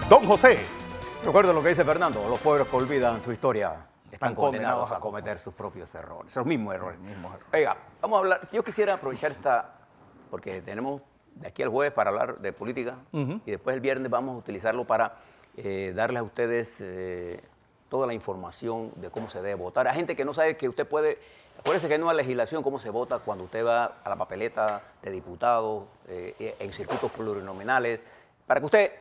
Don José. Recuerden lo que dice Fernando, los pueblos que olvidan su historia están condenados a cometer sus propios errores, los mismos errores. Oiga, vamos a hablar, yo quisiera aprovechar porque tenemos de aquí al jueves para hablar de política y después el viernes vamos a utilizarlo para darles a ustedes toda la información de cómo se debe votar. Hay gente que no sabe que usted puede, acuérdense que hay una legislación cómo se vota cuando usted va a la papeleta de diputado en circuitos plurinominales, para que usted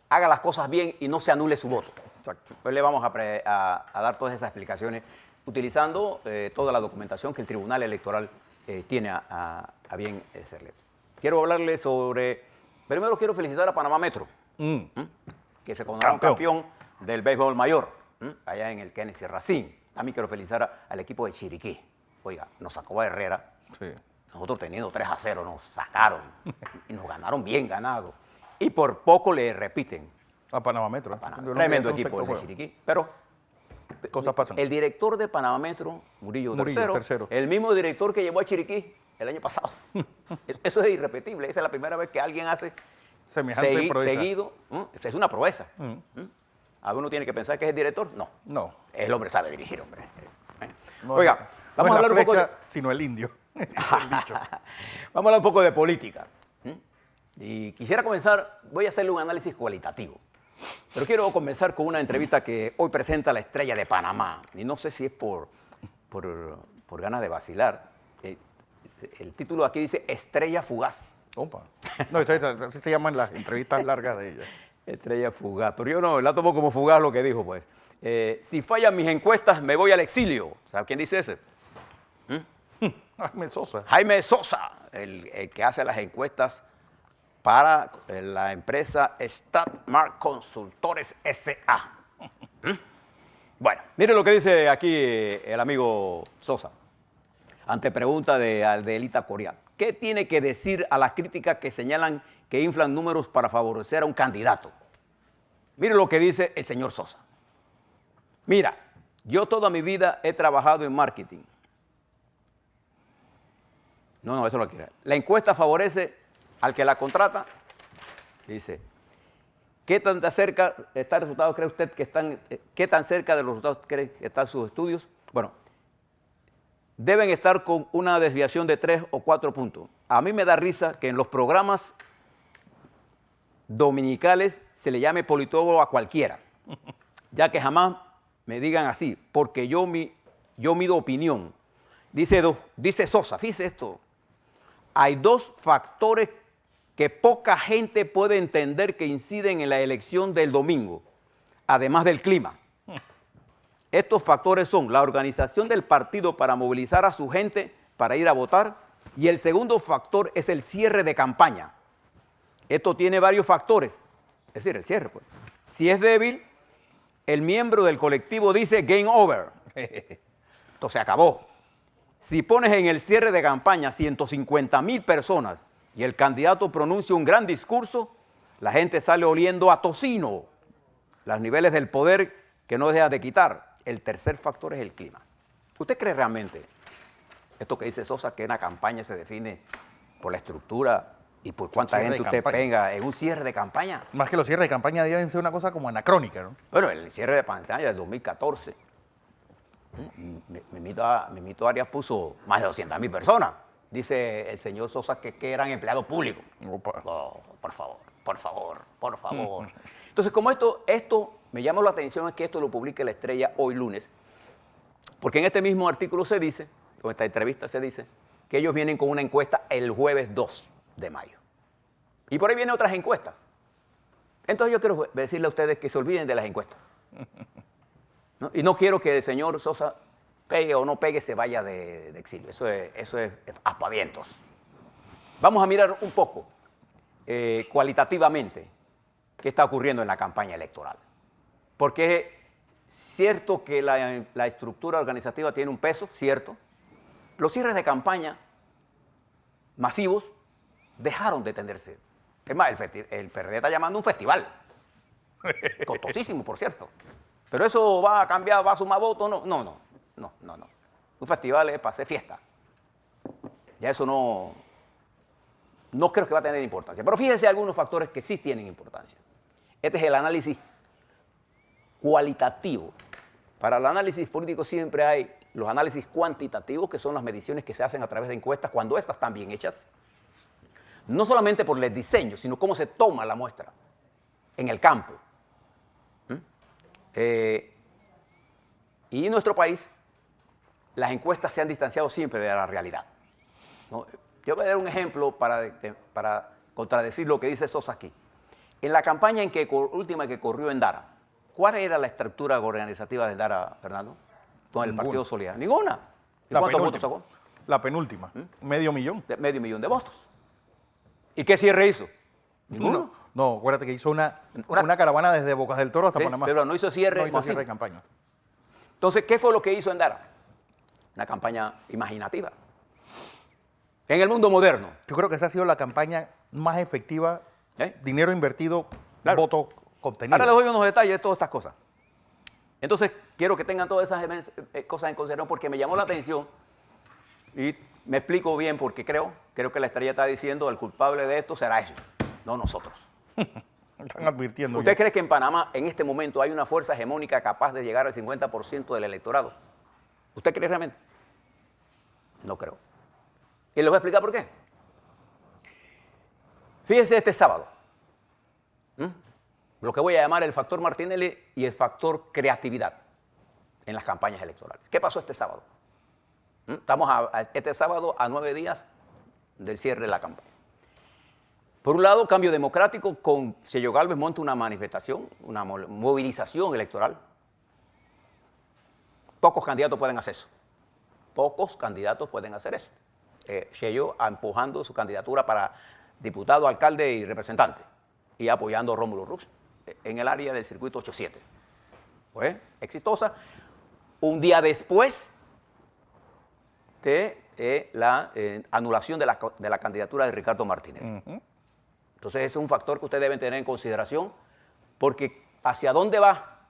haga las cosas bien y no se anule su voto. Exacto. Hoy le vamos a dar todas esas explicaciones utilizando toda la documentación que el Tribunal Electoral tiene a bien hacerle. Quiero hablarle sobre... Primero quiero felicitar a Panamá Metro, que se coronó campeón del béisbol mayor, allá en el Kennedy Racine. También quiero felicitar al equipo de Chiriquí. Oiga, nos sacó a Herrera. Sí. Nosotros teniendo 3-0 nos sacaron y nos ganaron bien ganado. Y por poco le repiten. A Panamá Metro. Tremendo equipo el de Chiriquí. Pero cosas pasan. El director de Panamá Metro, Murillo tercero, el mismo director que llevó a Chiriquí el año pasado. Eso es irrepetible. Esa es la primera vez que alguien hace semejante proeza. Seguido. Es una proeza. ¿Alguno tiene que pensar que es el director? No. No. El hombre sabe dirigir, hombre. No, oiga, vamos a hablar un poco sino el indio. Vamos a hablar un poco de política. Y quisiera comenzar, voy a hacerle un análisis cualitativo. Pero quiero comenzar con una entrevista que hoy presenta la estrella de Panamá. Y no sé si es por ganas de vacilar. El título aquí dice Estrella Fugaz. Opa. No, así se llaman las entrevistas largas de ella. Estrella Fugaz. Pero yo no, la tomo como fugaz lo que dijo, pues. Si fallan mis encuestas, me voy al exilio. ¿Sabe quién dice ese? Jaime Sosa. Jaime Sosa, el que hace las encuestas para la empresa Statmark Consultores S.A. Bueno, mire lo que dice aquí el amigo Sosa, ante pregunta de Adelita Coriat. ¿Qué tiene que decir a las críticas que señalan que inflan números para favorecer a un candidato? Mire lo que dice el señor Sosa. Mira, yo toda mi vida he trabajado en marketing. No, eso lo quiere. La encuesta favorece al que la contrata. Dice, ¿qué tan cerca está el resultado, cree usted que están, qué tan cerca de los resultados cree que están sus estudios? Bueno, deben estar con una desviación de 3 o 4 puntos. A mí me da risa que en los programas dominicales se le llame politólogo a cualquiera, ya que jamás me digan así, porque yo mido opinión. Dice Sosa, fíjese esto, hay 2 factores que poca gente puede entender que inciden en la elección del domingo, además del clima. Estos factores son la organización del partido para movilizar a su gente para ir a votar y el segundo factor es el cierre de campaña. Esto tiene varios factores, es decir, el cierre, pues. Si es débil, el miembro del colectivo dice game over. Esto se acabó. Si pones en el cierre de campaña 150,000 personas y el candidato pronuncia un gran discurso, la gente sale oliendo a tocino. Los niveles del poder que no deja de quitar. El tercer factor es el clima. ¿Usted cree realmente esto que dice Sosa, que una campaña se define por la estructura y por cuánta gente usted tenga en un cierre de campaña? Más que los cierres de campaña deben ser una cosa como anacrónica, ¿no? Bueno, el cierre de campaña del 2014, Mimito Arias puso más de 200,000 personas. Dice el señor Sosa que eran empleados públicos. Oh, por favor. Entonces, como esto me llama la atención, es que esto lo publique La Estrella hoy lunes, porque en este mismo artículo se dice, con esta entrevista se dice, que ellos vienen con una encuesta el jueves 2 de mayo. Y por ahí vienen otras encuestas. Entonces yo quiero decirle a ustedes que se olviden de las encuestas. ¿No? Y no quiero que el señor Sosa pegue o no pegue, se vaya de exilio. Eso es aspavientos. Vamos a mirar un poco cualitativamente qué está ocurriendo en la campaña electoral. Porque es cierto que la estructura organizativa tiene un peso, cierto. Los cierres de campaña masivos dejaron de tenerse. Es más, el PRD está llamando un festival. Costosísimo, por cierto. Pero eso va a cambiar, va a sumar votos, no. Un festival es para hacer fiesta. Ya eso no creo que va a tener importancia. Pero fíjense algunos factores que sí tienen importancia. Este es el análisis cualitativo. Para el análisis político siempre hay los análisis cuantitativos, que son las mediciones que se hacen a través de encuestas cuando estas están bien hechas. No solamente por el diseño, sino cómo se toma la muestra en el campo. Y en nuestro país, las encuestas se han distanciado siempre de la realidad, ¿no? Yo voy a dar un ejemplo para contradecir lo que dice Sosa aquí. En la campaña última que corrió en Dara, ¿cuál era la estructura organizativa de Dara, Fernando? Con el Partido Solidario. Ninguna. ¿Y cuántos votos sacó? La penúltima. Medio millón. Medio millón de votos. ¿Y qué cierre hizo? Ninguno. No, acuérdate que hizo una caravana desde Bocas del Toro hasta Panamá. Pero no hizo cierre. No hizo cierre de campaña. Entonces, ¿qué fue lo que hizo en Dara? Una campaña imaginativa. En el mundo moderno. Yo creo que esa ha sido la campaña más efectiva. Dinero invertido, claro. Voto contenido. Ahora les doy unos detalles de todas estas cosas. Entonces, quiero que tengan todas esas cosas en consideración porque me llamó la atención y me explico bien porque creo que la estrella está diciendo el culpable de esto será ellos, no nosotros. Están advirtiendo. ¿Usted cree que en Panamá en este momento hay una fuerza hegemónica capaz de llegar al 50% del electorado? ¿Usted cree realmente? No creo. Y les voy a explicar por qué. Fíjense este sábado. Lo que voy a llamar el factor Martinelli y el factor creatividad en las campañas electorales. ¿Qué pasó este sábado? Estamos este sábado a 9 días del cierre de la campaña. Por un lado, Cambio Democrático con Sello Gálvez monta una manifestación, una movilización electoral. Pocos candidatos pueden hacer eso. Pocos candidatos pueden hacer eso. Sello empujando su candidatura para diputado, alcalde y representante y apoyando a Rómulo Rux en el área del circuito 87. Pues, exitosa. Un día después de la anulación de la candidatura de Ricardo Martínez. Entonces, ese es un factor que ustedes deben tener en consideración, porque hacia dónde va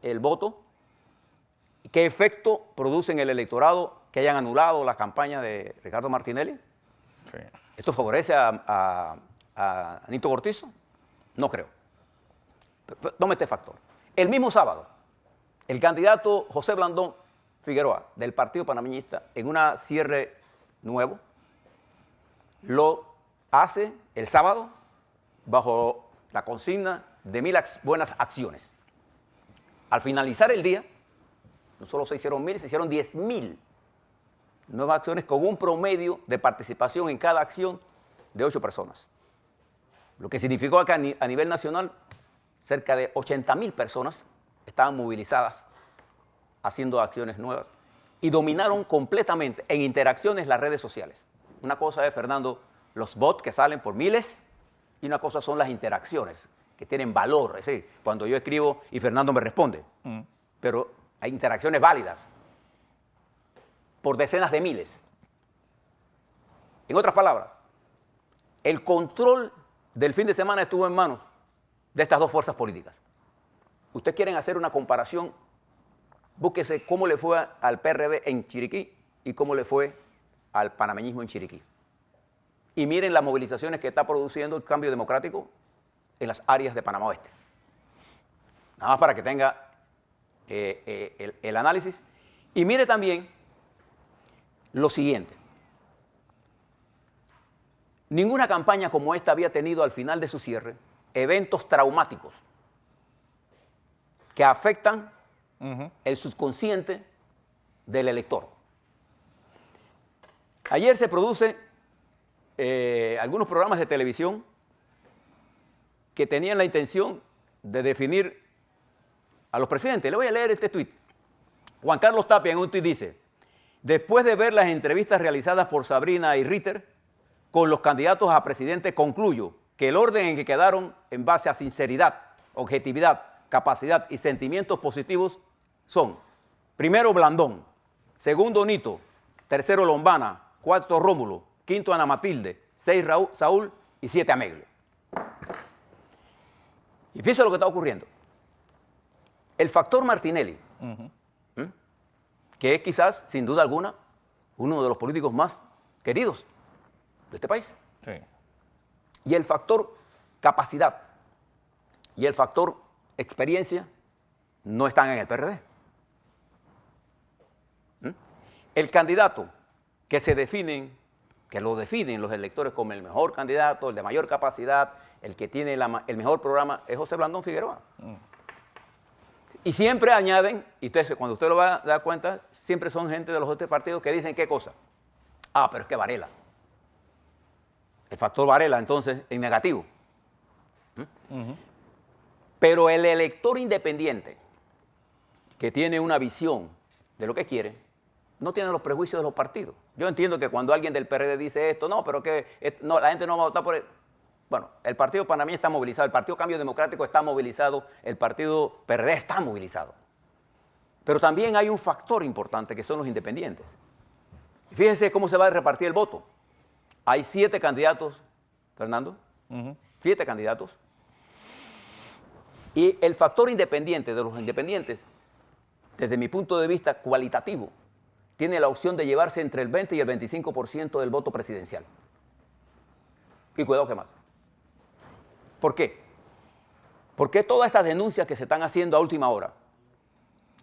el voto, qué efecto produce en el electorado que hayan anulado la campaña de Ricardo Martinelli. Sí. ¿Esto favorece a Nito Cortizo? No creo. Tome este factor. El mismo sábado, el candidato José Blandón Figueroa, del Partido Panameñista, en un cierre nuevo, lo hace el sábado bajo la consigna de 1000 buenas acciones. Al finalizar el día, no solo se hicieron 1000, se hicieron 10.000 nuevas acciones con un promedio de participación en cada acción de 8 personas. Lo que significó que a nivel nacional, cerca de 80.000 personas estaban movilizadas haciendo acciones nuevas y dominaron completamente en interacciones las redes sociales. Una cosa es, Fernando, los bots que salen por miles y una cosa son las interacciones que tienen valor. Es decir, cuando yo escribo y Fernando me responde, pero hay interacciones válidas por decenas de miles. En otras palabras, el control del fin de semana estuvo en manos de estas dos fuerzas políticas. Ustedes quieren hacer una comparación, búsquese cómo le fue al PRD en Chiriquí y cómo le fue al panameñismo en Chiriquí. Y miren las movilizaciones que está produciendo el Cambio Democrático en las áreas de Panamá Oeste. Nada más para que tenga el análisis. Y mire también lo siguiente. Ninguna campaña como esta había tenido al final de su cierre eventos traumáticos que afectan el subconsciente del elector. Ayer se produce algunos programas de televisión que tenían la intención de definir a los presidentes. Le voy a leer este tuit. Juan Carlos Tapia en un tuit dice: después de ver las entrevistas realizadas por Sabrina y Ritter con los candidatos a presidente, concluyo que el orden en que quedaron en base a sinceridad, objetividad, capacidad y sentimientos positivos son: primero Blandón, segundo Nito, tercero Lombana, cuarto Rómulo, quinto Ana Matilde, 6 Saúl y 7 Ameglio. Y fíjense lo que está ocurriendo. El factor Martinelli, que es quizás, sin duda alguna, uno de los políticos más queridos de este país. Sí. Y el factor capacidad y el factor experiencia no están en el PRD. El candidato que lo definen los electores como el mejor candidato, el de mayor capacidad, el que tiene el mejor programa, es José Blandón Figueroa. Y siempre añaden, y cuando usted lo va a dar cuenta, siempre son gente de los otros partidos que dicen qué cosa. Ah, pero es que Varela. El factor Varela, entonces, en negativo. Pero el elector independiente, que tiene una visión de lo que quiere, no tiene los prejuicios de los partidos. Yo entiendo que cuando alguien del PRD dice esto, no, pero que no, la gente no va a votar por él. Bueno, el partido panameño está movilizado, el Partido Cambio Democrático está movilizado, el Partido PRD está movilizado. Pero también hay un factor importante que son los independientes. Fíjense cómo se va a repartir el voto. Hay 7 candidatos, Fernando, 7 candidatos. Y el factor independiente de los independientes, desde mi punto de vista cualitativo, tiene la opción de llevarse entre el 20 y el 25% del voto presidencial. Y cuidado que más. ¿Por qué? Porque todas estas denuncias que se están haciendo a última hora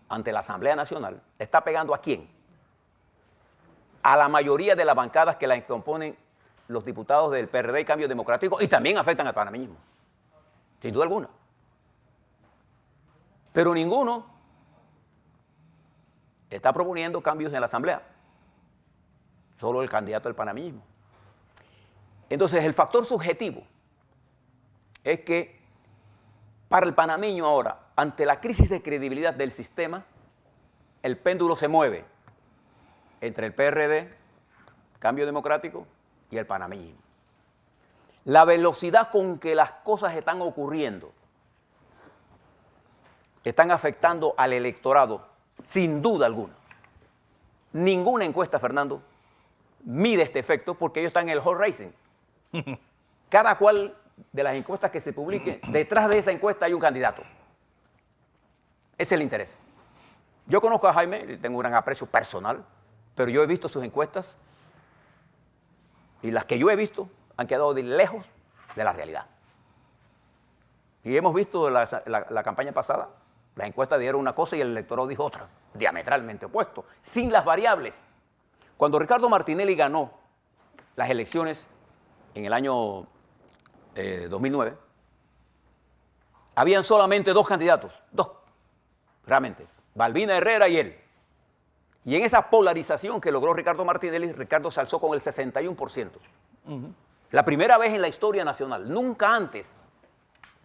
ante la Asamblea Nacional está pegando ¿a quién? A la mayoría de las bancadas que la componen los diputados del PRD y Cambio Democrático y también afectan al panameñismo, sin duda alguna. Pero ninguno está proponiendo cambios en la Asamblea, solo el candidato del panameñismo. Entonces, el factor subjetivo es que para el panameño ahora, ante la crisis de credibilidad del sistema, el péndulo se mueve entre el PRD, Cambio Democrático y el panameñismo. La velocidad con que las cosas están ocurriendo están afectando al electorado, sin duda alguna. Ninguna encuesta, Fernando, mide este efecto porque ellos están en el hot racing. Cada cual de las encuestas que se publiquen, detrás de esa encuesta hay un candidato. Ese es el interés. Yo conozco a Jaime, tengo un gran aprecio personal, pero yo he visto sus encuestas y las que yo he visto han quedado de lejos de la realidad. Y hemos visto la campaña pasada, las encuestas dieron una cosa y el electorado dijo otra, diametralmente opuesto, sin las variables. Cuando Ricardo Martinelli ganó las elecciones en el año 2009, habían solamente 2 candidatos, 2, realmente, Balbina Herrera y él. Y en esa polarización que logró Ricardo Martinelli, Ricardo se alzó con el 61%. La primera vez en la historia nacional, nunca antes,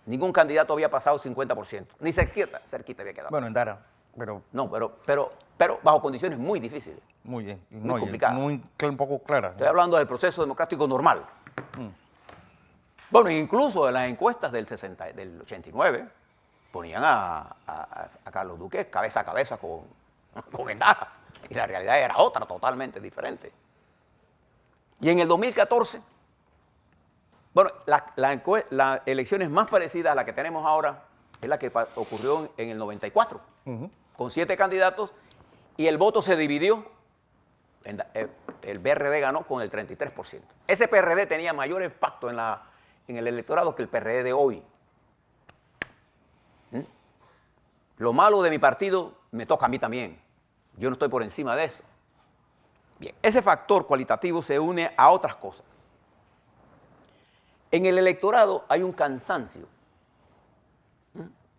ningún candidato había pasado el 50%, ni cerquita había quedado. Bueno, en Dara, pero... No, pero bajo condiciones muy difíciles. Muy bien. Muy complicadas. Un poco clara. Estoy hablando del proceso democrático normal. Bueno, incluso en las encuestas del 89 ponían a Carlos Duque cabeza a cabeza con Endara. Y la realidad era otra, totalmente diferente. Y en el 2014, bueno, las elecciones más parecidas a la que tenemos ahora es la que ocurrió en el 94, con 7 candidatos, y el voto se dividió. El PRD ganó con el 33%. Ese PRD tenía mayor impacto en el electorado que el PRD de hoy. Lo malo de mi partido me toca a mí también. Yo no estoy por encima de eso. Bien, ese factor cualitativo se une a otras cosas. En el electorado hay un cansancio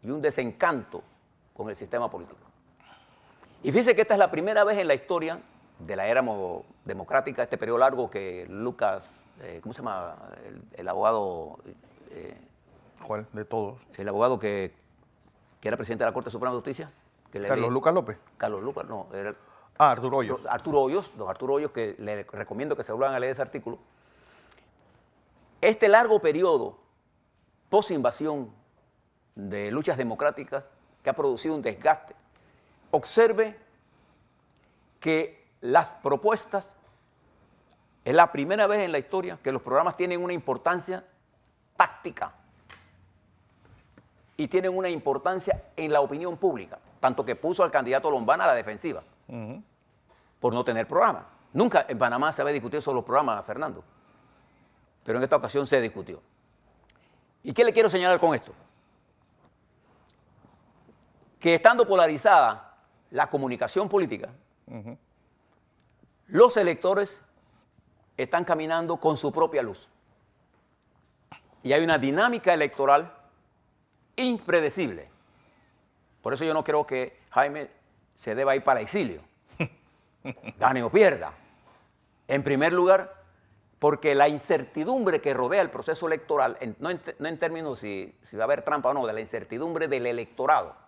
y un desencanto con el sistema político. Y fíjense que esta es la primera vez en la historia de la era democrática, este periodo largo que Lucas, ¿cómo se llama? El abogado... ¿Cuál? De todos. El abogado que era presidente de la Corte Suprema de Justicia. Carlos Lucas López. Carlos Lucas, no. Era, Arturo Hoyos. Don Arturo Hoyos, que le recomiendo que se vuelvan a leer ese artículo. Este largo periodo post-invasión de luchas democráticas que ha producido un desgaste, observe que las propuestas, es la primera vez en la historia que los programas tienen una importancia táctica y tienen una importancia en la opinión pública, tanto que puso al candidato Lombana a la defensiva por no tener programa. Nunca en Panamá se había discutido sobre los programas, Fernando, pero en esta ocasión se discutió. ¿Y qué le quiero señalar con esto? que estando polarizada la comunicación política, los electores están caminando con su propia luz. Y hay una dinámica electoral impredecible. Por eso yo no creo que Jaime se deba ir para el exilio, gane o pierda. En primer lugar, porque la incertidumbre que rodea el proceso electoral, no en términos si va a haber trampa o no, de la incertidumbre del electorado.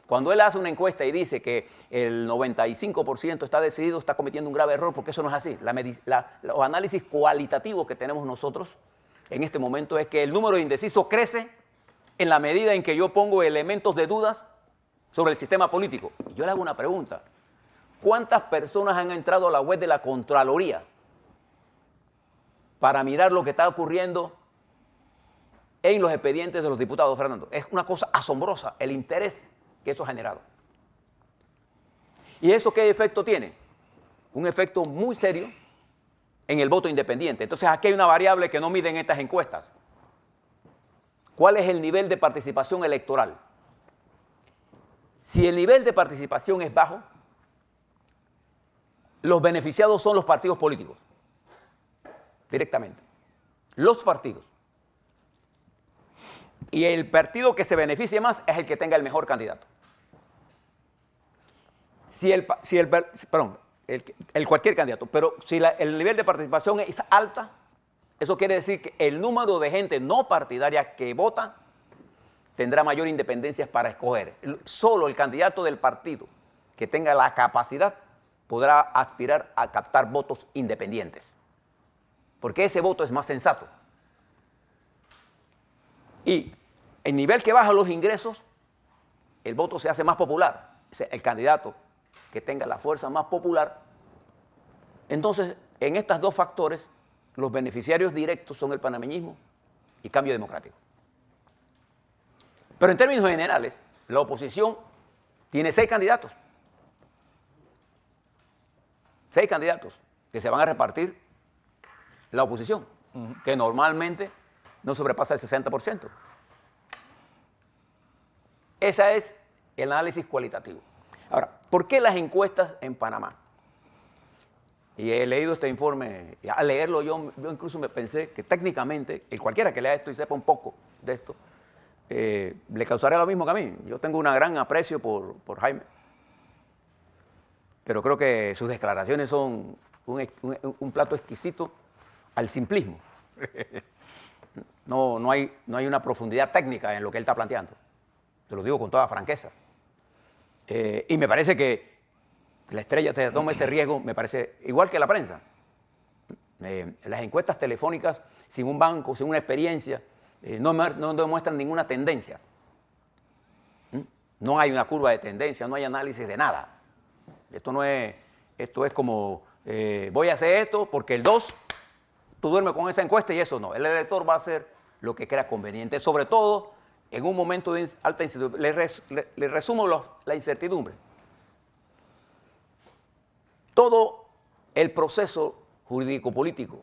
Cuando él hace una encuesta y dice que el 95% está decidido, está cometiendo un grave error, porque eso no es así. Los análisis cualitativos que tenemos nosotros en este momento es que el número de indecisos crece en la medida en que yo pongo elementos de dudas sobre el sistema político. Y yo le hago una pregunta. ¿Cuántas personas han entrado a la web de la Contraloría para mirar lo que está ocurriendo en los expedientes de los diputados, Fernando? Es una cosa asombrosa el interés que eso ha generado. ¿Y eso qué efecto tiene? Un efecto muy serio en el voto independiente. Entonces aquí hay una variable que no miden estas encuestas. ¿Cuál es el nivel de participación electoral? Si el nivel de participación es bajo, los beneficiados son los partidos políticos, directamente. Los partidos. Y el partido que se beneficie más es el que tenga el mejor candidato. Cualquier candidato, pero si el nivel de participación es alta, eso quiere decir que el número de gente no partidaria que vota tendrá mayor independencia para escoger. Solo el candidato del partido que tenga la capacidad podrá aspirar a captar votos independientes, porque ese voto es más sensato. Y el nivel que baja los ingresos, el voto se hace más popular. O sea, el candidato que tenga la fuerza más popular. Entonces, en estos dos factores, los beneficiarios directos son el panameñismo y Cambio Democrático. Pero en términos generales, la oposición tiene 6 candidatos. 6 candidatos que se van a repartir la oposición, que normalmente no sobrepasa el 60%. Ese es el análisis cualitativo. Ahora, ¿por qué las encuestas en Panamá? Y he leído este informe, y al leerlo yo incluso me pensé que técnicamente, cualquiera que lea esto y sepa un poco de esto, le causará lo mismo que a mí. Yo tengo un gran aprecio por Jaime, pero creo que sus declaraciones son un plato exquisito al simplismo. No hay una profundidad técnica en lo que él está planteando. Te lo digo con toda franqueza. Y me parece que la estrella te toma ese riesgo, me parece igual que la prensa. Las encuestas telefónicas sin un banco, sin una experiencia, no demuestran ninguna tendencia. No hay una curva de tendencia, no hay análisis de nada. Esto es como, voy a hacer esto porque el 2, tú duermes con esa encuesta y eso no. El elector va a hacer lo que crea conveniente, sobre todo en un momento de alta incertidumbre. Le resumo la incertidumbre. Todo el proceso jurídico-político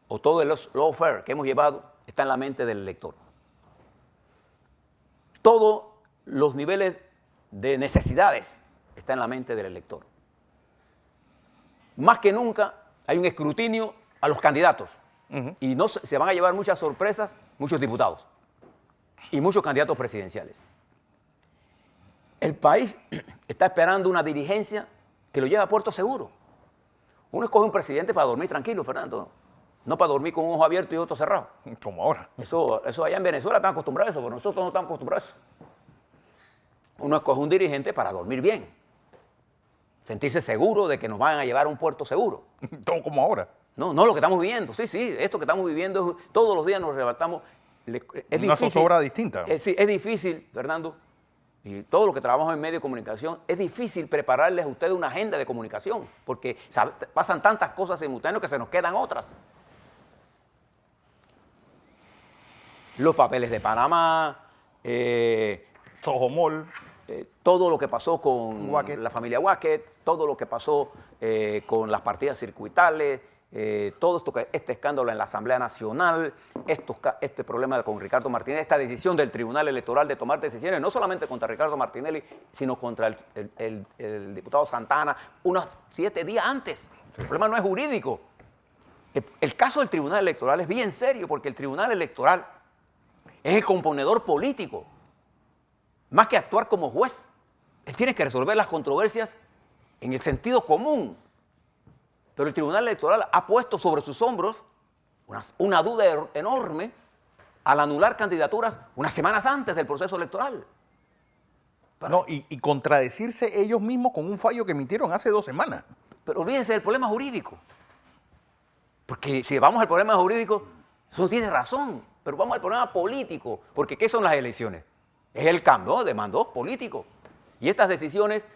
o todo el lawfare que hemos llevado está en la mente del elector. Todos los niveles de necesidades están en la mente del elector. Más que nunca hay un escrutinio a los candidatos y se van a llevar muchas sorpresas muchos diputados y muchos candidatos presidenciales. El país está esperando una dirigencia que lo lleve a puerto seguro. Uno escoge un presidente para dormir tranquilo, Fernando, no para dormir con un ojo abierto y otro cerrado. Como ahora. Eso allá en Venezuela están acostumbrados a eso, pero nosotros no estamos acostumbrados a eso. Uno escoge un dirigente para dormir bien, sentirse seguro de que nos van a llevar a un puerto seguro. Todo como ahora. No lo que estamos viviendo. Sí, esto que estamos viviendo, todos los días nos arrebatamos. Es una difícil, zozobra distinta. Sí, es difícil, Fernando, y todos los que trabajamos en medio de comunicación, es difícil prepararles a ustedes una agenda de comunicación, porque pasan tantas cosas simultáneas que se nos quedan otras. Los papeles de Panamá, Sojomol. todo lo que pasó con Wackett. la familia Wackett, todo lo que pasó con las partidas circuitales, todo esto, este escándalo en la Asamblea Nacional, este problema con Ricardo Martinelli, esta decisión del Tribunal Electoral de tomar decisiones, no solamente contra Ricardo Martinelli, sino contra el diputado Santana, unos 7 días antes. El problema no es jurídico. El caso del Tribunal Electoral es bien serio, porque el Tribunal Electoral es el componedor político, más que actuar como juez. Él tiene que resolver las controversias en el sentido común. Pero el Tribunal Electoral ha puesto sobre sus hombros una duda enorme al anular candidaturas unas semanas antes del proceso electoral. No, y contradecirse ellos mismos con un fallo que emitieron hace 2 semanas. Pero olvídense del problema jurídico. Porque si vamos al problema jurídico, eso tiene razón. Pero vamos al problema político. Porque ¿qué son las elecciones? Es el cambio de mando político. Y estas decisiones,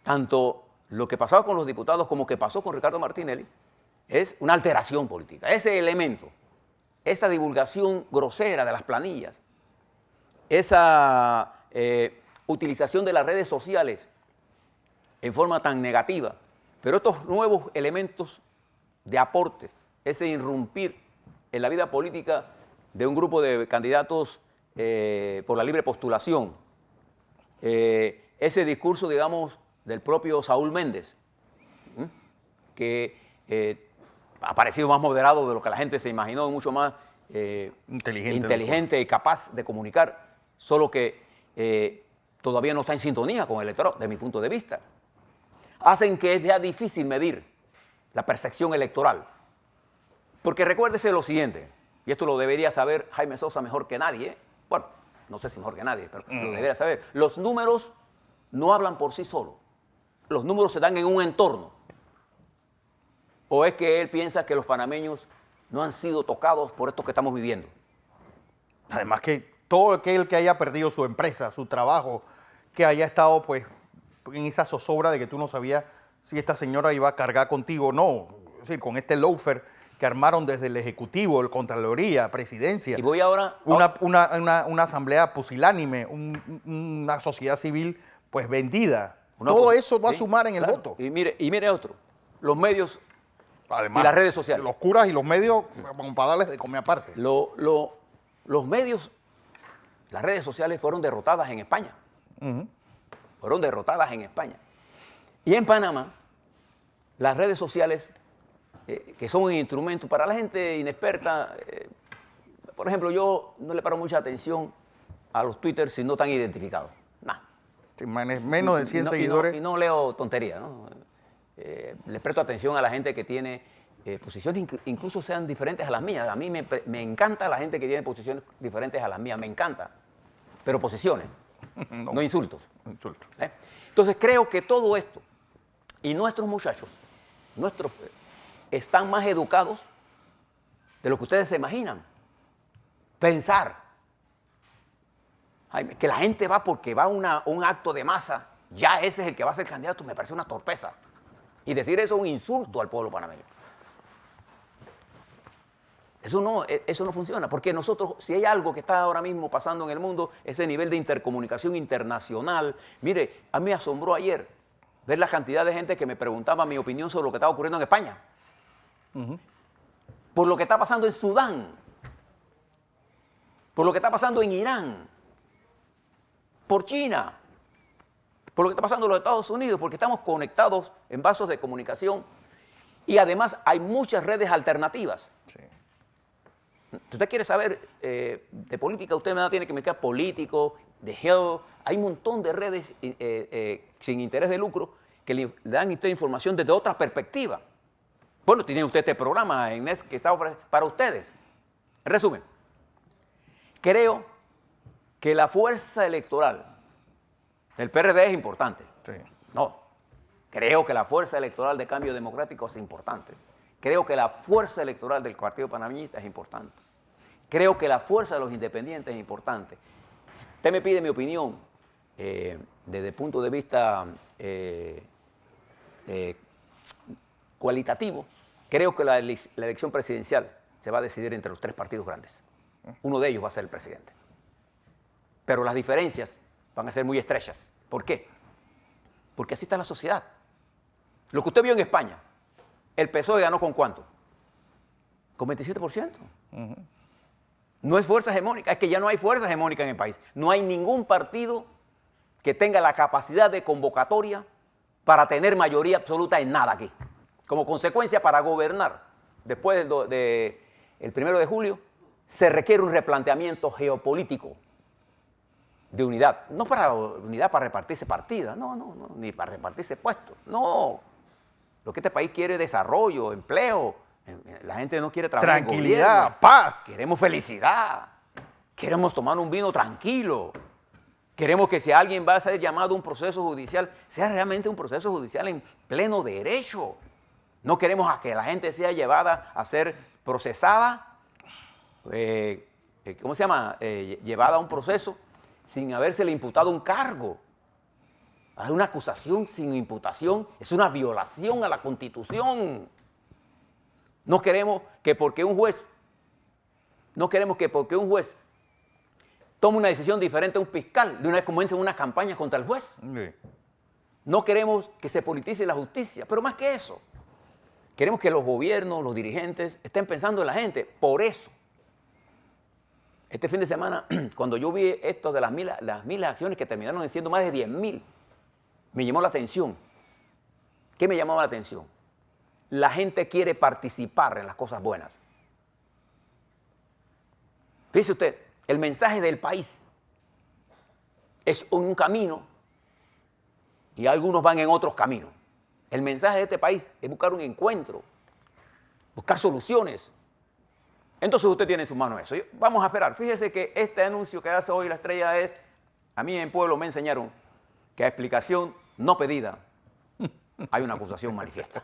tanto lo que pasaba con los diputados como que pasó con Ricardo Martinelli, es una alteración política. Ese elemento, esa divulgación grosera de las planillas, esa utilización de las redes sociales en forma tan negativa, pero estos nuevos elementos de aporte, ese irrumpir en la vida política de un grupo de candidatos por la libre postulación, ese discurso, digamos, del propio Saúl Méndez, que ha parecido más moderado de lo que la gente se imaginó, mucho más inteligente y capaz de comunicar, solo que todavía no está en sintonía con el electorado, de mi punto de vista. Hacen que es ya difícil medir la percepción electoral. Porque recuérdese lo siguiente, y esto lo debería saber Jaime Sosa mejor que nadie, bueno, no sé si mejor que nadie, pero lo debería saber. Los números no hablan por sí solos. Los números se dan en un entorno. ¿O es que él piensa que los panameños no han sido tocados por esto que estamos viviendo? Además que todo aquel que haya perdido su empresa, su trabajo, que haya estado pues en esa zozobra de que tú no sabías si esta señora iba a cargar contigo o no. Es decir, con este lawfare que armaron desde el Ejecutivo, el Contraloría, Presidencia. Y voy ahora... Una asamblea pusilánime, una sociedad civil pues vendida. Todo eso va a sumar en el voto. Y mire otro, los medios. Además, y las redes sociales. Los curas y los medios, para darles de comer aparte. Los medios, las redes sociales fueron derrotadas en España. Fueron derrotadas en España. Y en Panamá, las redes sociales, que son un instrumento para la gente inexperta, por ejemplo, yo no le paro mucha atención a los Twitter si no están identificados. Nah. Sí, menos de 100 seguidores. Y no leo tonterías, ¿no? Les presto atención a la gente que tiene posiciones incluso sean diferentes a las mías. A mí me encanta la gente que tiene posiciones diferentes a las mías, me encanta. Pero posiciones, no insultos. Entonces creo que todo esto, y nuestros muchachos, están más educados de lo que ustedes se imaginan. Pensar, Jaime, que la gente va porque va a un acto de masa, ya ese es el que va a ser candidato, me parece una torpeza. Y decir eso es un insulto al pueblo panameño. Eso no funciona, porque nosotros, si hay algo que está ahora mismo pasando en el mundo, ese nivel de intercomunicación internacional. Mire, a mí me asombró ayer ver la cantidad de gente que me preguntaba mi opinión sobre lo que estaba ocurriendo en España. Por lo que está pasando en Sudán, por lo que está pasando en Irán, por China, por lo que está pasando en los Estados Unidos, porque estamos conectados en vasos de comunicación y además hay muchas redes alternativas. Sí. Si usted quiere saber de política, usted me tiene que mezclar político, de health, hay un montón de redes sin interés de lucro que le dan a usted información desde otra perspectiva. Bueno, tiene usted este programa en NES que está ofreciendo para ustedes. En resumen, creo que la fuerza electoral del PRD es importante. Sí. No, creo que la fuerza electoral de Cambio Democrático es importante. Creo que la fuerza electoral del Partido Panameñista es importante. Creo que la fuerza de los independientes es importante. Si usted me pide mi opinión desde el punto de vista cualitativo, creo que la elección presidencial se va a decidir entre los 3 partidos grandes. Uno de ellos va a ser el presidente. Pero las diferencias van a ser muy estrechas. ¿Por qué? Porque así está la sociedad. Lo que usted vio en España, ¿El PSOE ganó con cuánto? Con 27%. No es fuerza hegemónica, es que ya no hay fuerza hegemónica en el país. No hay ningún partido que tenga la capacidad de convocatoria para tener mayoría absoluta en nada aquí. Como consecuencia, para gobernar después del 1 de julio, se requiere un replanteamiento geopolítico de unidad. No para unidad para repartirse partidas, no, ni para repartirse puestos, no. Lo que este país quiere es desarrollo, empleo. La gente no quiere trabajar en Tranquilidad, gobierno. paz. Queremos felicidad. Queremos tomar un vino tranquilo. Queremos que si alguien va a ser llamado a un proceso judicial, sea realmente un proceso judicial en pleno derecho. No queremos a que la gente sea llevada a ser procesada, ¿cómo se llama? Llevada a un proceso sin habérsele imputado un cargo. Hay una acusación sin imputación, es una violación a la Constitución. No queremos que porque un juez tome una decisión diferente a un fiscal, de una vez comiencen una campaña contra el juez. Sí. No queremos que se politice la justicia, pero más que eso, queremos que los gobiernos, los dirigentes estén pensando en la gente. Por eso, este fin de semana, cuando yo vi esto de las miles acciones que terminaron siendo más de 10,000, me llamó la atención. ¿Qué me llamaba la atención? La gente quiere participar en las cosas buenas. Fíjese usted, el mensaje del país es un camino y algunos van en otros caminos. El mensaje de este país es buscar un encuentro, buscar soluciones. Entonces usted tiene en sus manos eso. Vamos a esperar. Fíjese que este anuncio que hace hoy la Estrella es, a mí en Pueblo me enseñaron que a explicación no pedida hay una acusación manifiesta.